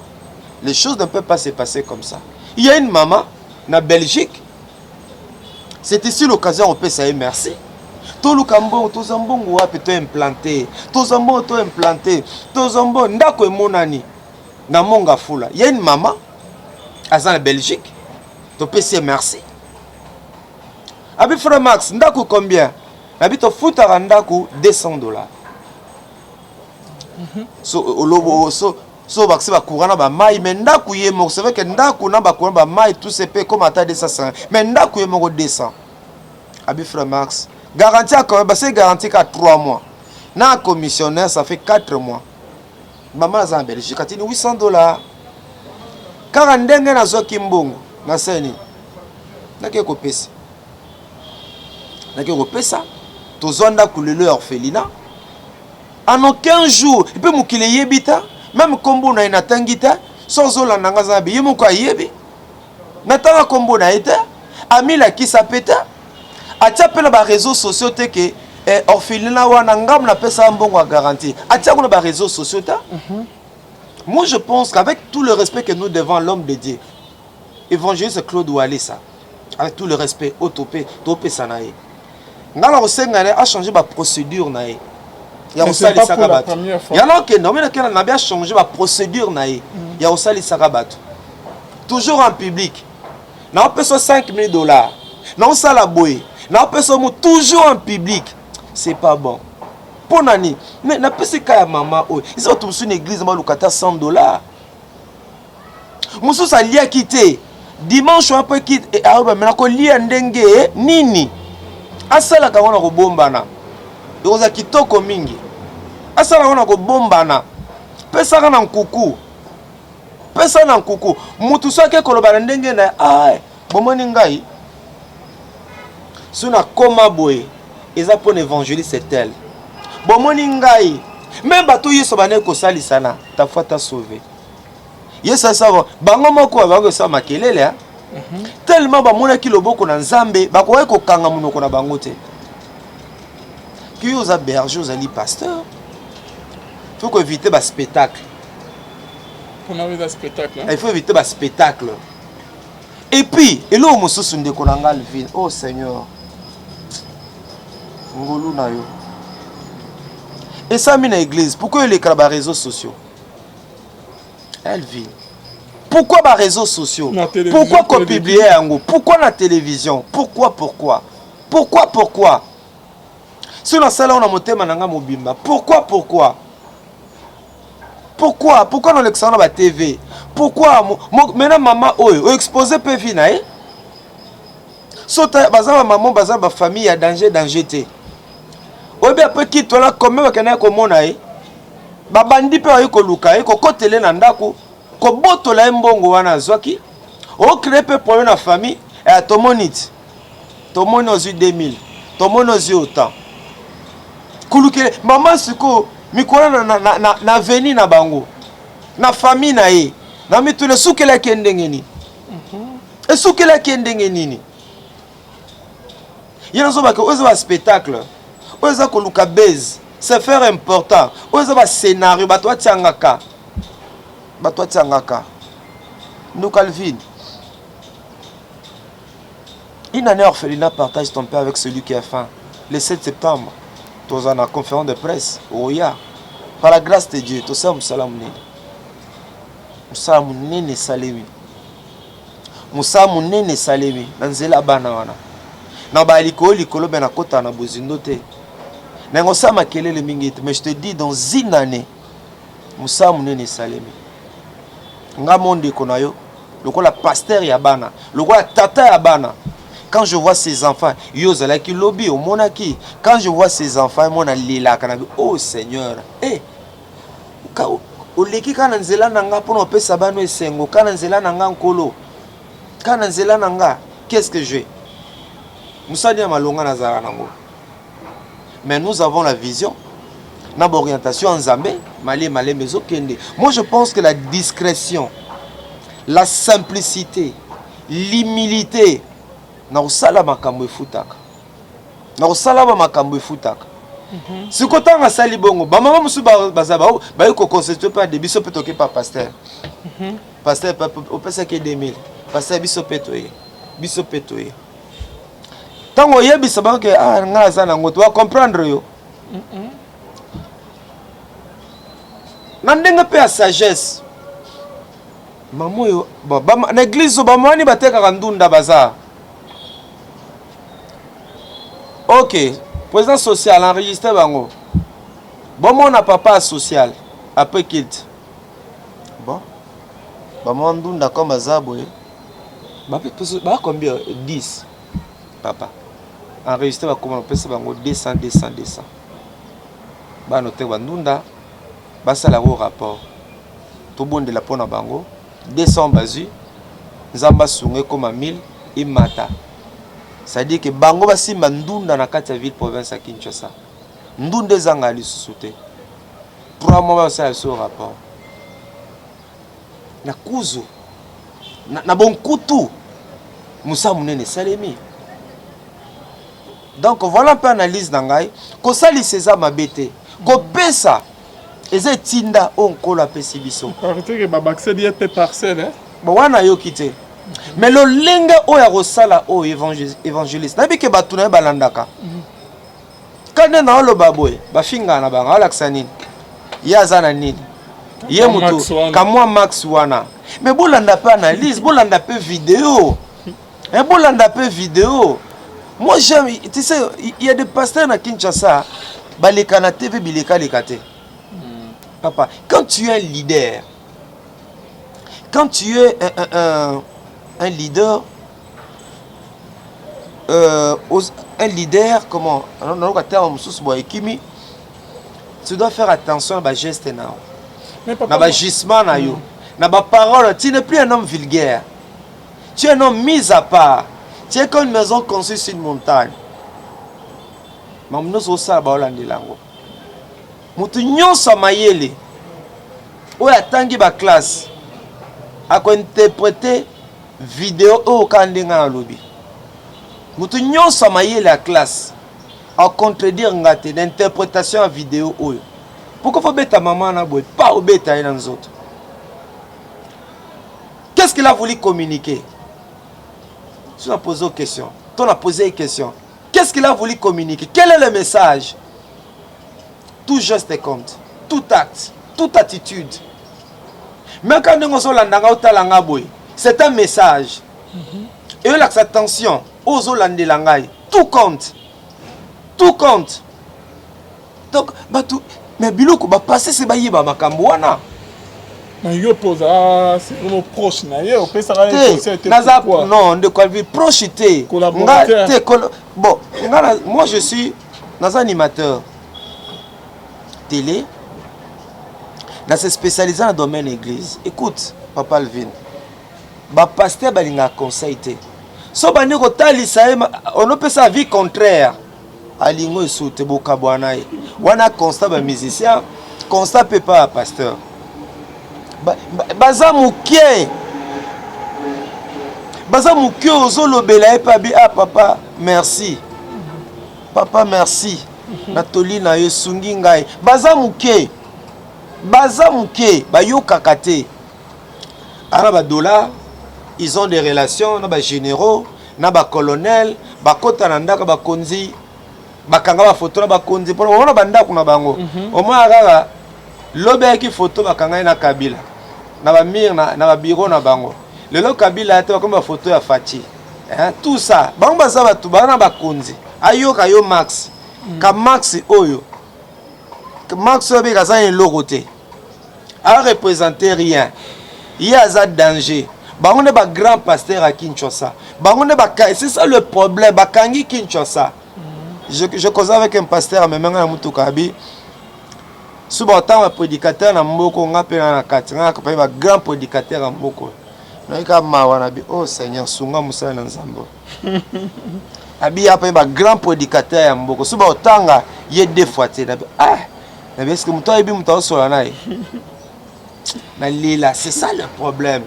Speaker 1: les choses ne peuvent pas se passer comme ça il y a une maman na Belgique c'est ici l'occasion on peut say merci tout le cambo tout zambongo wapi to implanté tout zambo to implanté tout zambo ndako emonani na monga fula il y a une maman à Belgique to peut say merci abi frère Max ndako combien abi to futa ndako $200 so bakse bakura na ba mai mais ndaku ye moko c'est vrai que ndaku na bakura ba mai tout se paye comme ata 200 mais ndaku ye moko 200 abi frère Max garantie quand même c'est garantie qu'à 3 mois na commissionnaire ça fait 4 mois maman en Belgique atini $800 car ndenge na zo kimbongo na seni nake ko pesa tozonda kulelo orphelinat en aucun jour il peut mukile yebita même kombo na inatangita sans olanda ngaza bi yemo ko yebi natanga kombo na ete amila kisa peta atia pela ba réseaux sociaux te que orphelinat wana ngam na pesa mbongo a garantie atia ko ba réseaux sociaux ta. Moi je pense qu'avec tout le respect que nous devons l'homme de Dieu évangéliste Claude Walesa avec tout le respect autopé topé sanae ngala osengane a changé ba procédure nae ya osali sakabat ya non que non mais na bien changé ba procédure nae ya osali sakabat toujours en public na peso $5,000 na osala boy na peso mo toujours en public c'est pas bon pour nani mais na pesi ka maman o ils sont tous une église ma lukata $100 mususa lia quitter dimanche un peu quitte et aroba mais ko lia ndenge nini asala ka wana ko bombana yoza kitoko mingi asala wana ko bombana pesa kana nkuku mutu sake kolobana ndenge na bomoni ngai suna koma boye eza pour évangéliste c'est tel bomoni ngai même bato yeso bane ko sali sana ta foi ta sauvé yesa savoir bango moko bango sa makelele tellement bamona ki loboko na nzambe bakoye ko kanga munoko na bango te ki oza berger ozali pasteur faut que éviter ba spectacle
Speaker 2: pour na ba spectacle
Speaker 1: il faut éviter ba spectacle et puis elo mosusu ndeko na ngal ville oh Seigneur ngolu na yo et ça mina église pourquoi les réseaux sociaux elle vit. Pourquoi les réseaux sociaux? Pourquoi qu'on publie yango? Pourquoi la télévision? Pourquoi? Si la salle on a monté mananga mobimba. Pourquoi? Pourquoi dans l'exemple la TV? Pourquoi maintenant maman oyo exposé pe vina eh? Sota bazaba maman bazaba famille à danger té. Obi après qui toi là comme bakana ko mona eh? Babandi pe ayi ko luka ko kotele na ndako ko botola mbongo wana zwaki o créer pe pour na famille et tomonit tomoni ozu 2000 tomoni ozu autant kulukele maman siko mikona na veni na bango na famille na ye na mitule sukela kendenge ni et sukela kendenge nini yana zo ba ko ozo ba spectacle ozo ko luka base c'est faire important ozo ba scénario ba to tiangaka nous Calvin une année orphelinat partage ton père avec celui qui a faim le 7 septembre tous en la conférence de presse oya par la grâce de Dieu tout ça musalamune salemi nanzela bana wana na ba likolo bena kota na bozindo te nango sama kelele mingi mais je te dis dans une année musa munene salemi nga monde konayo lokola pasteur ya bana lokola tata ya bana quand je vois ces enfants yo zala ki lobby au monaki quand je vois ces enfants mona lila kana oh Seigneur ka oleki kana nzela nanga pour pesa bano esengo kana nzela nanga nkolo kana nzela nanga qu'est-ce que je musadi ya malonga na zara nango mais nous avons la vision na orientation en Zambé malé mezo kende. Moi je pense que la discrétion, la simplicité, l'humilité na osala makambo efutaka. Na osala ba makambo efutaka. Si kotanga sali bongo ba mama musu bazaba ba ko constituer pas de biso petoke pas pasteur. Pasteur au pesa ke 2000. Pasteur biso petoye. Tango yebisa ba ke nga za na ngoto wa comprendre yo. Nandenga pe à sagesse. Maman yo na église ba mani bateka ndunda bazar. OK, président social enregistré bango. Bon mon papa social. après kilt bon maman ndunda comme azabo bah combien 10 papa enregistré ba comment on peut se bango 200 ba noter ba ndunda ba sala au rapport tout bon de la pona bango 200 bazu nzamba sunge comme 1000 imata ça dit que bango ba simba ndunda na kati ya ville province à Kinshasa ndunda zanga lisusu te 3 mois ba sala au rapport na kuzu na bon kutu musa munene salemi. Donc voilà un peu analyse nangai ko sali César mabete ko pesa eze tinda onko la pesibiso
Speaker 2: arrêtez que baba accès dit pe parcelle hein
Speaker 1: bon wana yo kité mais le lenga o ya rosala o évangéliste nabi ke batuna balandaka kana na lo baboy ba finga na banga alaksa nini ya zana nini ye muto kamwa max wana mais bolanda pe analyse bolanda pe vidéo et bolanda pe vidéo. Moi j'aime, tu sais, il y a des pasteurs à Kinshasa, baleka na TV bileka lekate. Papa, quand tu es un leader, quand tu es un leader, un leader, comment, tu dois faire attention à ma geste na ba gisement na yo, na ba parole. Tu n'es plus un homme vulgaire, tu es un homme mis à part. Tu es comme une maison construite sur une montagne. Mais nous sommes ça, nous sommes mayele. Où attendez ba classe à interpréter vidéo au kandinga na lobby. Nous sommes mayele la classe à contredire ngate d'interprétation à vidéo oyo. Pourquoi faut bêta maman na boy pas au bêta dans les autres. Qu'est-ce qu'il a voulu communiquer? Tu as posé une question. Tu as posé une question. Qu'est-ce qu'il a voulu communiquer? Quel est le message? Tout geste compte. Tout acte. Toute attitude. Même quand nous sommes c'est un message. Et là, attention. Tout compte. Tout compte. Donc, mais biloko ba passer c'est ba yeba makambo wana.
Speaker 2: Mais yo posa c'est vraiment proche na yo pe ça va
Speaker 1: être non de quoi vivre proche té bon moi je suis dans un animateur télé dans se spécialisé dans le domaine église. Écoute papa Alvin ba pasteur balinga conseil té so bani ko talisa on peut sa vie contraire alingo esute boka bwana wana constat ba musicien constat peut pas pasteur baza mukie ozolobela epabi ah papa merci natoli na yo sungi ngai baza mukie bayokaka te ana ba dollar ils ont des relations na ba généraux na ba colonel bakota na ndaka bakonzi bakanga ba photo na bakonzi pour on ba ndako na bango au moins kaka lobe ki photo bakanga na Kabila na ba mir na ba bureau na bango lelo Kabila ate comme ba photo ya Fati hein tout ça bango baza batu bana bakonzi ayoka yo max ka max oyo max oyo bekaza un logo te a représenter rien il y a ça danger bango ne ba grand pasteur à Kinshasa bango ne ba c'est ça le problème bakangi Kinshasa. Je causais avec un pasteur mais maintenant mutuka abi souvent tant un prédicateur na mboko ngape na kati ngaka pa ba grand prédicateur na mboko na ka mawana bi oh Seigneur sunga musala na nzambo abi apa ba grand prédicateur ya mboko souvent tanga ye deux fois te na ah na est-ce que muto ebi muto sola nae na lila c'est ça le problème.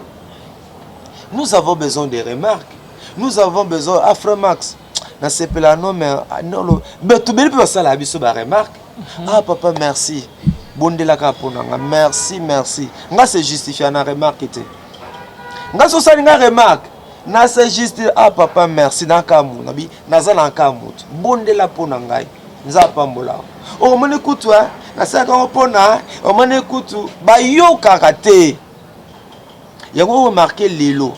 Speaker 1: Nous avons besoin de remarques, nous avons besoin Afromax na sepela non mais non mais tu beli pe ça la biso ba remarque ah papa merci bondela ka ponanga merci nga se justifier na remarque te nga so sali nga remarque na se justifier ah papa merci na kamu na bi naza na kamu bondela ponanga nza pambola o mone kutu na saka pona o mone kutu ba yo karate yango remarquer lelo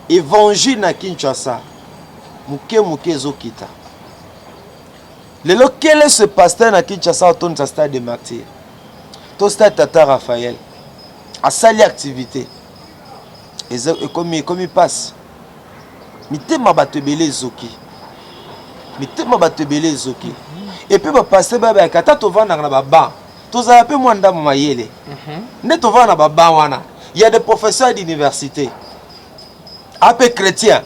Speaker 1: évangile na Kinshasa muke zokita lelo quel est ce pasteur na Kinshasa autour de stade de martyr to sta tata Raphaël a sali activité et comme passe mitema bato ebele zoki mitema bato ebele zoki et puis ba passer ba ba kata to vanda na baba to za pe mwanda mayele ne to vanda baba wana il y a des professeurs d'université un peu chrétien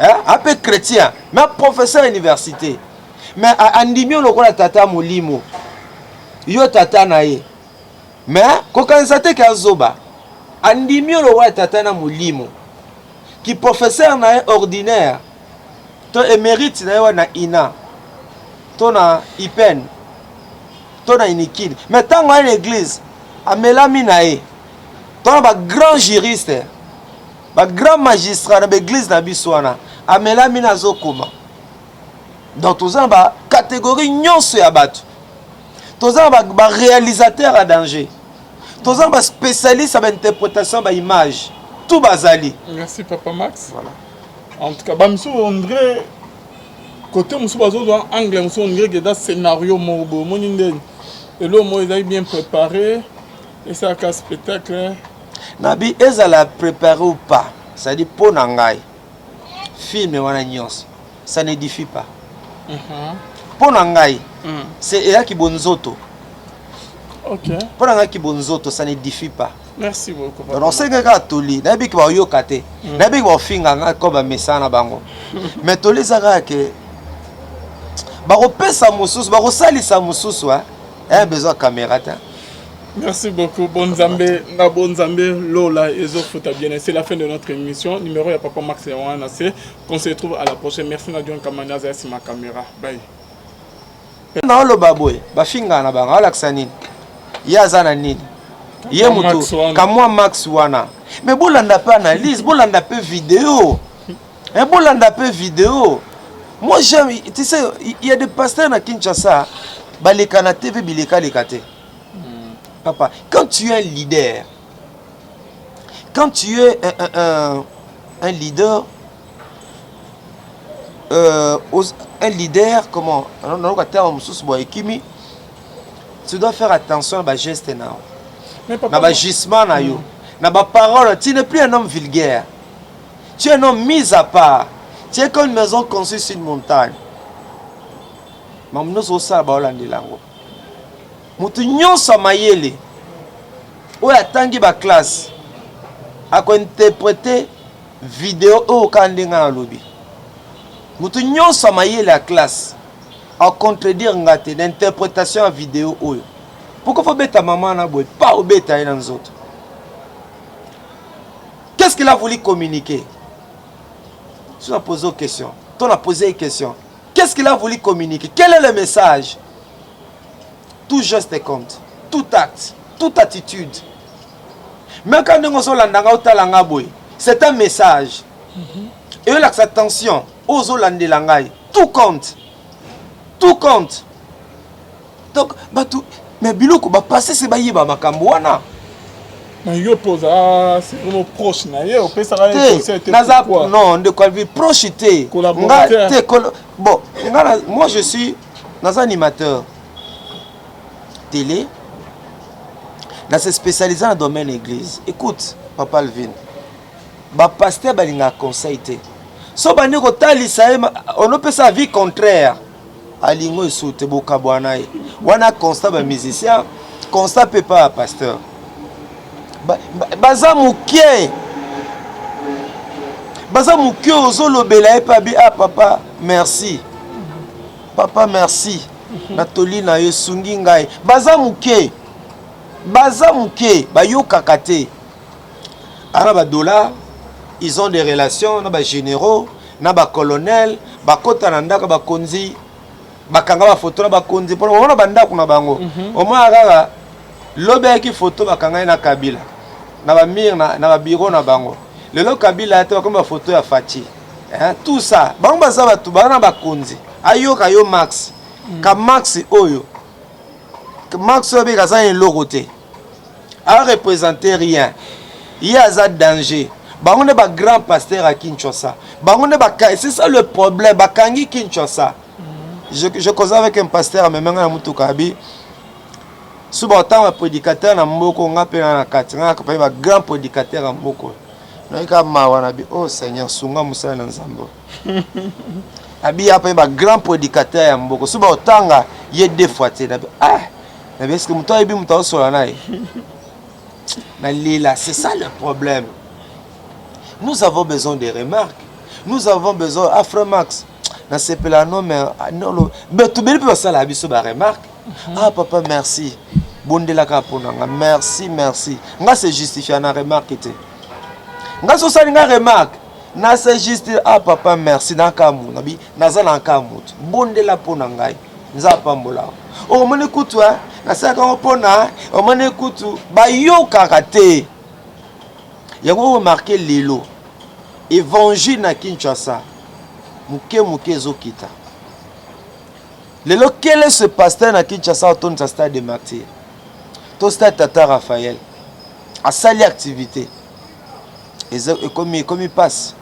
Speaker 1: hein un peu chrétien mais professeur d'université mais andimi lokola tata molimo yo tata na ye mais kokanisa te ka zoba andimi lokola tata na molimo qui professeur na ordinaire to émérite na yo na ina to na ipen to na inikine mais tango à l'église amelami na ye to na ba grand juriste ba grand magistrat na l'église na biswana amelami na zokoma donc tous en ba catégorie nyonso ya bato tous en ba réalisateur à danger tous en ba spécialiste à interprétation ba image tout bazali.
Speaker 2: Merci Papa Max. Voilà. En tout cas, Bamsou André, côté Moussou Bazo, anglais, Moussou André, il y a un scénario morbo. Et là, moi, il a bien préparé. Et ça a un spectacle.
Speaker 1: Nabi, est-ce qu'elle a préparé ou pas? Ça dit, pour Nangai, film et ça n'édifie pas. Pour Nangai, c'est là qui bonzoto.
Speaker 2: Ok.
Speaker 1: Pour Nangai qui bonzoto, ça n'édifie pas.
Speaker 2: Merci beaucoup.
Speaker 1: Donc c'est que toli, nabi ki ba yo kate, nabi ki ba finga nga ko ba mesana bango. Mais toli zaka ke ba repesa mususu, ba rosalisa mususu hein, besoin caméra ta.
Speaker 2: Merci beaucoup. Bonzambe, na Bonzambe, Lola et Zofuta bien. C'est la fin de notre émission. Numéro ya Papa Max et Wanase. On se retrouve à la prochaine. Merci Nadion Kamanaza sur ma caméra. Bye.
Speaker 1: Na lo baboy, ba finga na bango alaksani. Ya zana nini? Yé mutu, kamwa Max wana. Mais bolanda pas analyse, bolanda peu vidéo. Et bolanda peu vidéo. Moi j'aime, tu sais, il y a des pasteurs na Kinshasa, baleka na TV bileka lekate. Papa, quand tu es un leader, quand tu es un leader, un leader, comment, tu dois faire attention à tes gestes. Na ba gisement na yo na ba parole, tu n'es plus un homme vulgaire, tu es un homme mis à part, tu es comme une maison construite sur une montagne. Mamno so sa ba olandi lango mutu nyonso mayele oyo atangi ba classe ako interpréter vidéo o kandinga na lobi mutu nyonso mayele à classe a contredire ngate d'interprétation à vidéo oyo. Pourquoi faut bêter maman na boy pas au bêta dans les autres? Qu'est-ce qu'il a voulu communiquer? Tu as posé une question. Tu as posé une question. Qu'est-ce qu'il a voulu communiquer? Quel est le message? Tout geste compte, tout acte, toute attitude. Même quand nous sommes là, c'est un message. Et là, attention, aux Hollandais, tout compte. Tout compte. Donc, tout. Mais biloko ba passer c'est bayiba makambo wana.
Speaker 2: Mais yo posa c'est vraiment proche na yo, peut ça va
Speaker 1: être quoi? Non, de quoi vie proche té.
Speaker 2: Collaborateur.
Speaker 1: Bon, moi je suis dans un animateur télé. Dans se spécialisé dans le domaine église. Écoute, Papa Alvin. Ba pasteur balinga conseil té. So bani ko talisa on peut sa vie contraire. Alingo esute boka bwana ye wana constat ba musicien constat peut pas pasteur baza mukie ozolobela e pa bi ah papa merci natoli na yo sungi ngai baza mukie bayokaka te ana ba dollar ils ont des relations na ba généraux na ba colonel bakota na ndaka ba konzi bakanga ba photo na bakonzi pour on banda kuna bango au moins kaka lobe ki photo bakanga na Kabila na ba mir na ba bureau na bango lelo Kabila ate bakoma photo ya Fati hein tout ça bango baza batu bana bakonzi ayoka yo Max ka Max oyo Max obi kaza en logoté a représenter rien il y a ça danger bango ne ba grand pasteur à Kinshasa bango ne ba c'est ça le problème bakangi Kinshasa. Je causais avec un pasteur à Memanga Moutokabi. Souvent tant un prédicateur na mboko nga pe na kati nga ka pa grand prédicateur na mboko. Na ka mawana bi oh Seigneur sunga musala na nzambo. Abi ya pa grand prédicateur ya mboko. Souvent tanga ye deux fois te na na est-ce que muto ebi muto sola na e. Na lila, c'est ça le problème. Nous avons besoin de remarques. Nous avons besoin Afro Max. Na sepela non mais non mais tu beli pe ça la biso ba remarque. Ah papa merci. Bondela ka ponanga. Merci merci. Nga se justifier na remarque te. Nga so ça nga remarque. Na se justifier ah papa merci na kamu na bi naza na kamu. Bondela ponanga. Nza pambola. O mone kutu na saka opona o mone kutu ba yo karate. Yango remarquer lelo. Évangile na Kinshasa. Muke zokita. Lelo quel est ce pasteur na Kinshasa autour de sa stade de martyr? To stade Tata Raphaël. A sali activité. Et comme il passe.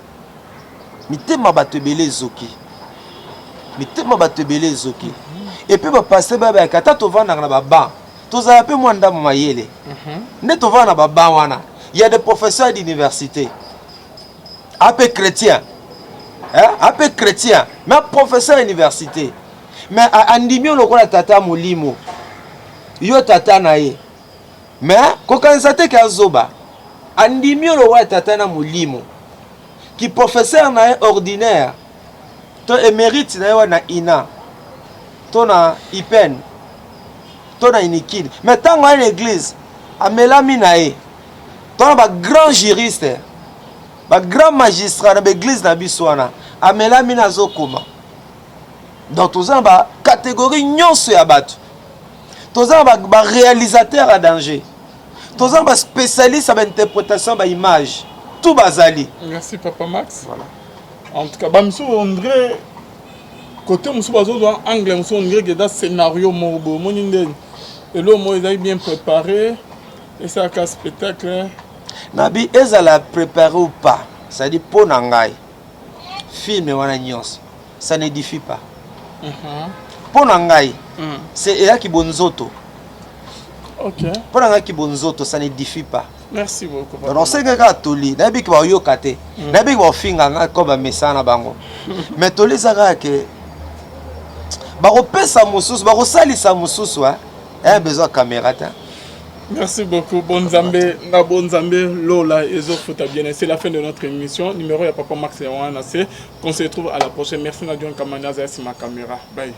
Speaker 1: Mitema batebele zoki. Mitema batebele zoki. Et puis ba pasteur ba kata to vanda na baba. To za pe mwanda mayele. Ne to vanda baba wana. Il y a des professeurs d'université. Un peu chrétien. Hein? Un peu chrétien. Mais professeur d'université. Mais andimio loko la tata molimo. Yo tata na ye. Mais kokansate ka zoba. Andimio loko la tata na molimo. Qui professeur na ordinaire. To émérite na yo na ina. To na ipen. To na inikid. Mais tant à l'église, a melami na ye. To na ba grand juriste. Ba grand magistrat na l'église na biswana. A melami na zokoma. Donc tous en bas catégorie nyonso ya batu. Tous en bas réalisateur à danger. Tous en bas spécialiste à interprétation ba image. Tout bazali.
Speaker 2: Merci Papa Max. Voilà. En tout cas, bamso André côté muso bazo anglais muso André que dans scénario morbo moninde. Et là moi il est bien préparé et ça un spectacle.
Speaker 1: Nabi ezala préparé ou pas. Ça dit pour nangai. Film wana nyonso. Ça n'édifie pas. Pour Nangai, c'est là qui bonzoto.
Speaker 2: Ok.
Speaker 1: Pour Nangai qui bonzoto, ça n'édifie pas.
Speaker 2: Merci beaucoup.
Speaker 1: Donc c'est que quand toli, n'abi qui va yokate, n'abi qui va finga comme un message na bango. Mais toli ça que, bah repère mususu, bah resali sa mususu, hein, besoin de caméra.
Speaker 2: Merci beaucoup, Bonzambe, na Bonzambe, Lola, Ezo Fouta bien. C'est la fin de notre émission. Numéro ya Papa Max et Oana, qu'on se retrouve à la prochaine. Merci Nadion Kamana, c'est ma caméra. Bye.